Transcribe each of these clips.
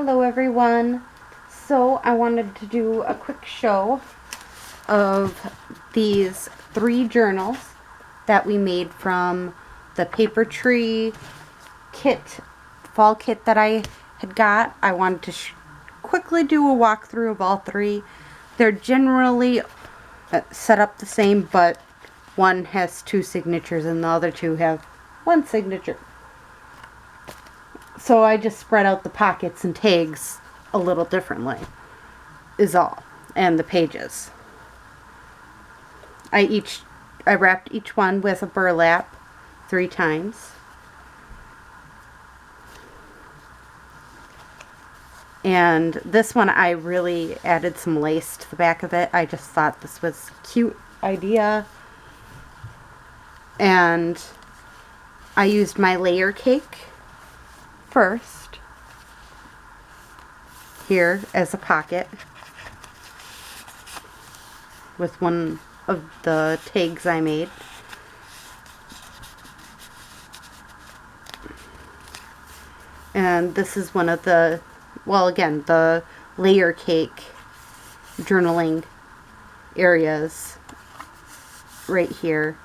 Hello everyone. So I wanted to do a quick show of these 3 journals that we made from the paper tree kit, fall kit that I had got. I wanted to quickly do a walkthrough of all 3. They're generally set up the same, but one has 2 signatures and the other 2 have 1 signature. So I just spread out the pockets and tags a little differently, is all, and the pages. I wrapped each one with a burlap 3 times. And this one I really added some lace to the back of it. I just thought this was a cute idea. And I used my layer cake first here as a pocket with one of the tags I made. And this is one of the, well, again, the layer cake journaling areas right here.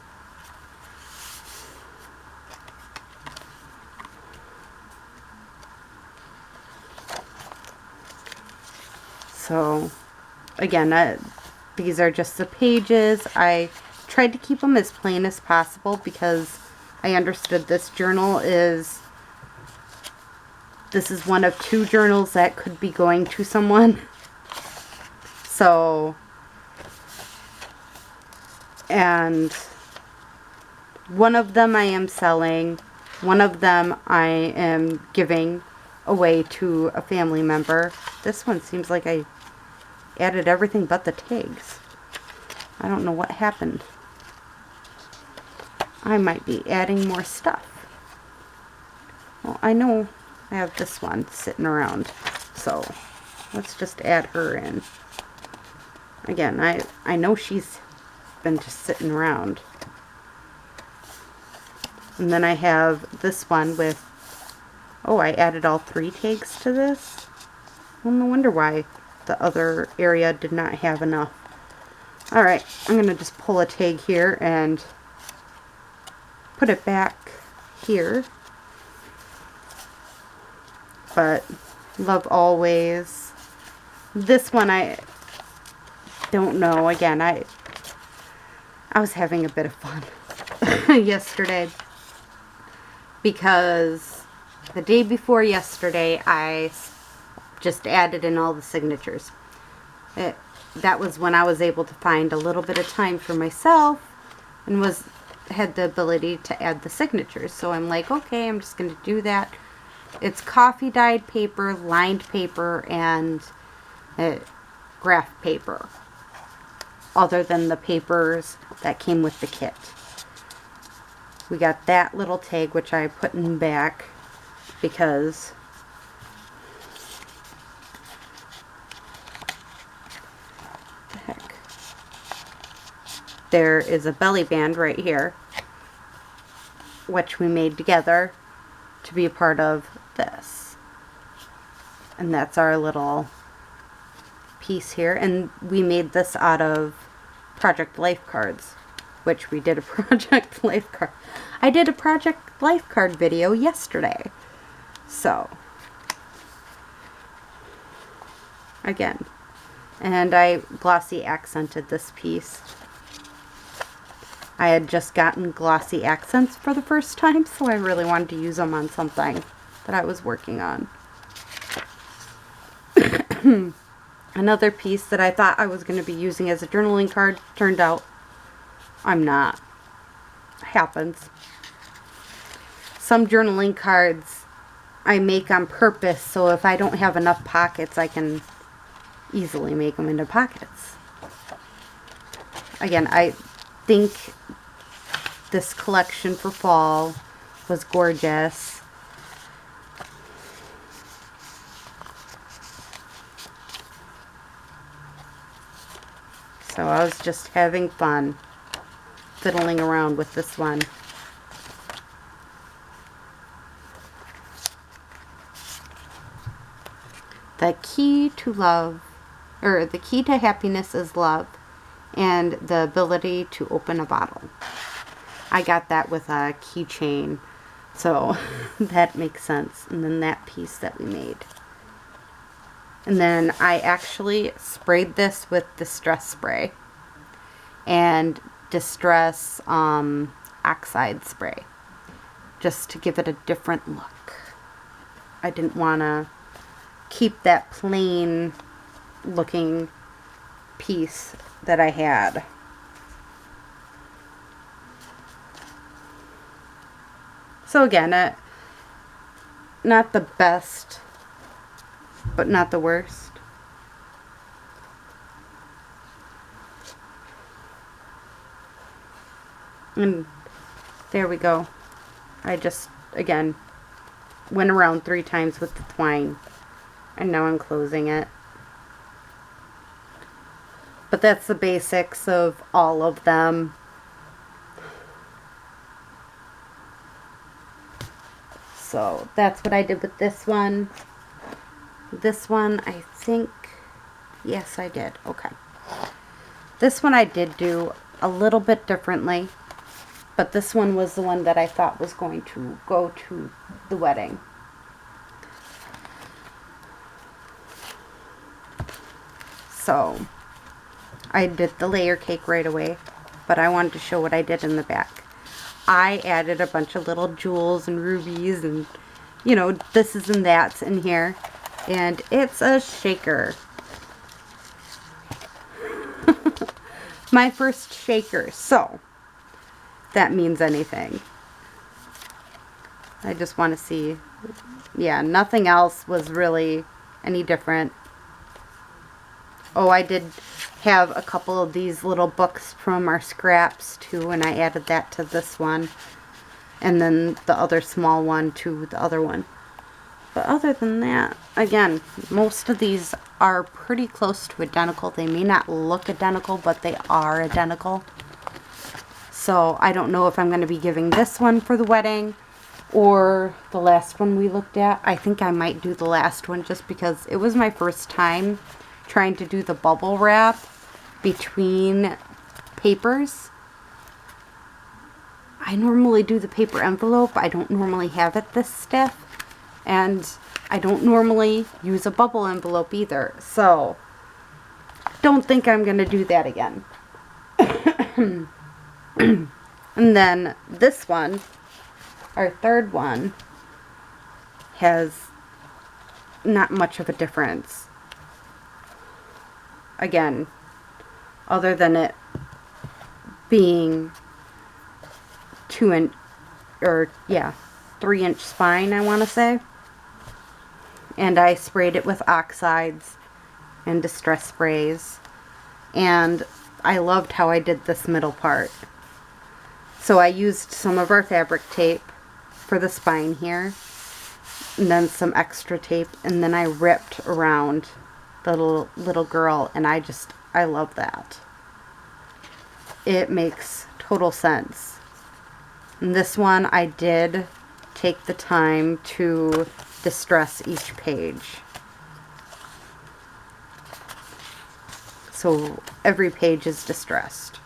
So again, these are just the pages. I tried to keep them as plain as possible because I understood this is one of 2 journals that could be going to someone. So, and one of them I am selling, one of them I am giving away to a family member. This one seems like I added everything but the tags. I don't know what happened. I might be adding more stuff. Well, I know I have this one sitting around, so let's just add her in. Again, I know she's been just sitting around. And then I have this one with, oh, I added all 3 tags to this? Well, no wonder why the other area did not have enough. Alright, I'm going to just pull a tag here and put it back here. But love always. This one I don't know. Again, I was having a bit of fun yesterday because the day before yesterday I just added in all the signatures. That was when I was able to find a little bit of time for myself and had the ability to add the signatures. So I'm like, okay, I'm just going to do that. It's coffee dyed paper, lined paper, and graph paper, other than the papers that came with the kit. We got that little tag, which I put in back because there is a belly band right here, which we made together to be a part of this. And that's our little piece here. And we made this out of Project Life cards, which we did a Project Life card. I did a Project Life card video yesterday. So, again. And I glossy accented this piece. I had just gotten glossy accents for the first time, so I really wanted to use them on something that I was working on. Another piece that I thought I was going to be using as a journaling card, turned out I'm not. Happens. Some journaling cards I make on purpose, so if I don't have enough pockets, I can easily make them into pockets. Again, I think this collection for fall was gorgeous. So I was just having fun fiddling around with this one. the key to love, or the key to happiness is love, and the ability to open a bottle. I got that with a keychain, so that makes sense. And then that piece that we made. And then I actually sprayed this with Distress spray and Distress oxide spray, just to give it a different look. I didn't want to keep that plain looking piece that I had. So again, not the best, but not the worst. And there we go. I just, again, went around 3 times with the twine, and now I'm closing it. But that's the basics of all of them. So that's what I did with this one. This one, I think, yes, I did. Okay. This one I did do a little bit differently, but this one was the one that I thought was going to go to the wedding. So I did the layer cake right away, but I wanted to show what I did in the back. I added a bunch of little jewels and rubies and, you know, this is and that's in here. And it's a shaker. My first shaker. So, if that means anything. I just want to see. Yeah, nothing else was really any different. Oh, I did have a couple of these little books from our scraps too, and I added that to this one. And then the other small one to the other one. But other than that, again, most of these are pretty close to identical. They may not look identical, but they are identical. So I don't know if I'm going to be giving this one for the wedding or the last one we looked at. I think I might do the last one just because it was my first time trying to do the bubble wrap between papers. I normally do the paper envelope. I don't normally have it this stiff. And I don't normally use a bubble envelope either. So, don't think I'm going to do that again. And then this one, our third one, has not much of a difference. Again, other than it being 3-inch spine, I want to say. And I sprayed it with oxides and Distress sprays. And I loved how I did this middle part. So I used some of our fabric tape for the spine here. And then some extra tape. And then I ripped around the little girl. And I love that. It makes total sense. And this one I did take the time to distress each page. So every page is distressed.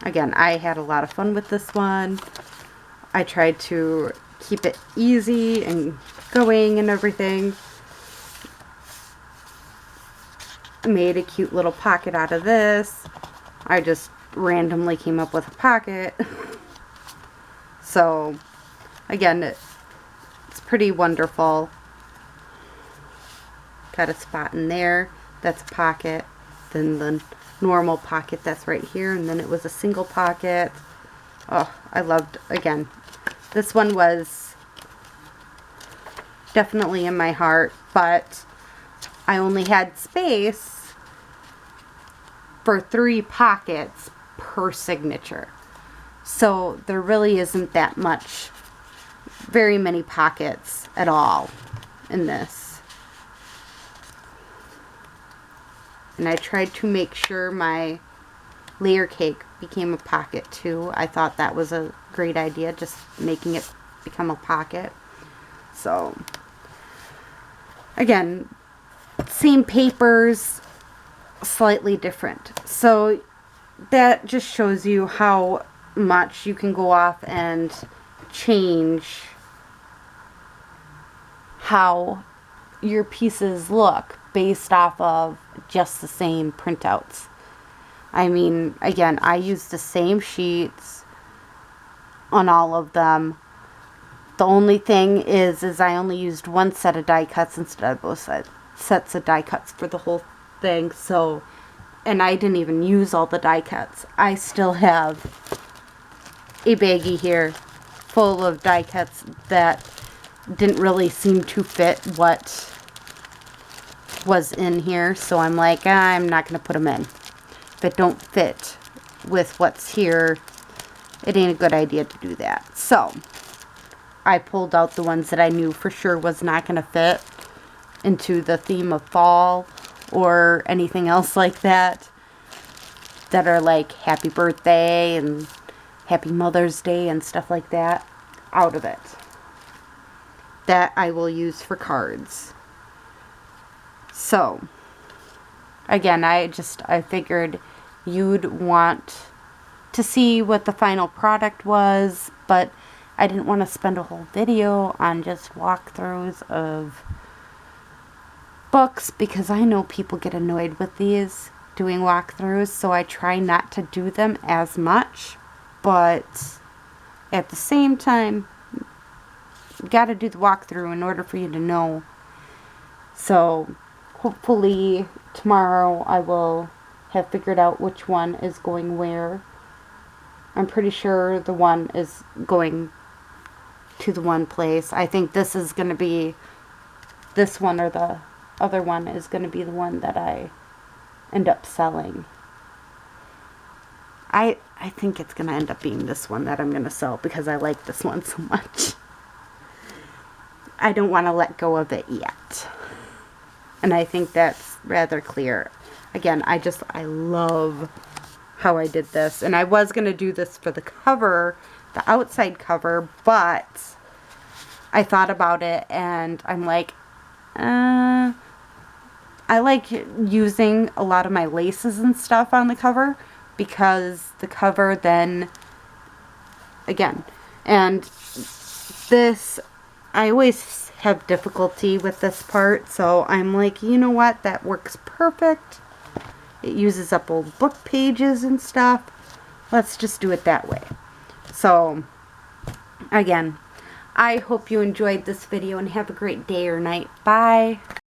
Again, I had a lot of fun with this one. I tried to keep it easy and going and everything. I made a cute little pocket out of this. I just randomly came up with a pocket. So again, it's pretty wonderful. Got a spot in there. That's a pocket. Then the normal pocket that's right here. And then it was a single pocket. Oh, I loved, again, this one was definitely in my heart. But I only had space for 3 pockets per signature. So there really isn't that much, very many pockets at all in this. And I tried to make sure my layer cake became a pocket too. I thought that was a great idea, just making it become a pocket. So again, same papers, slightly different. So that just shows you how much you can go off and change how your pieces look based off of just the same printouts. I mean, again, I used the same sheets on all of them. The only thing is I only used one set of die cuts instead of both sets of die cuts for the whole thing. So, and I didn't even use all the die cuts. I still have a baggie here full of die cuts that didn't really seem to fit what was in here. So I'm like, I'm not going to put them in. If it don't fit with what's here, it ain't a good idea to do that. So I pulled out the ones that I knew for sure was not going to fit into the theme of fall or anything else like that, that are like happy birthday and happy Mother's Day and stuff like that, out of it. That I will use for cards. So again, I figured you'd want to see what the final product was, but I didn't want to spend a whole video on just walkthroughs of books, because I know people get annoyed with these doing walkthroughs, so I try not to do them as much. But at the same time, you got to do the walkthrough in order for you to know. So hopefully tomorrow I will have figured out which one is going where. I'm pretty sure the one is going to the one place. I think this is going to be, this one or the other one is going to be the one that I end up selling. I think it's going to end up being this one that I'm going to sell, because I like this one so much. I don't want to let go of it yet. And I think that's rather clear. Again, I love how I did this. And I was going to do this for the cover, the outside cover, but I thought about it and I'm like, I like using a lot of my laces and stuff on the cover, because the cover then, again, and this, I always have difficulty with this part, so I'm like, you know what, that works perfect. It uses up old book pages and stuff. Let's just do it that way. So, again, I hope you enjoyed this video and have a great day or night. Bye.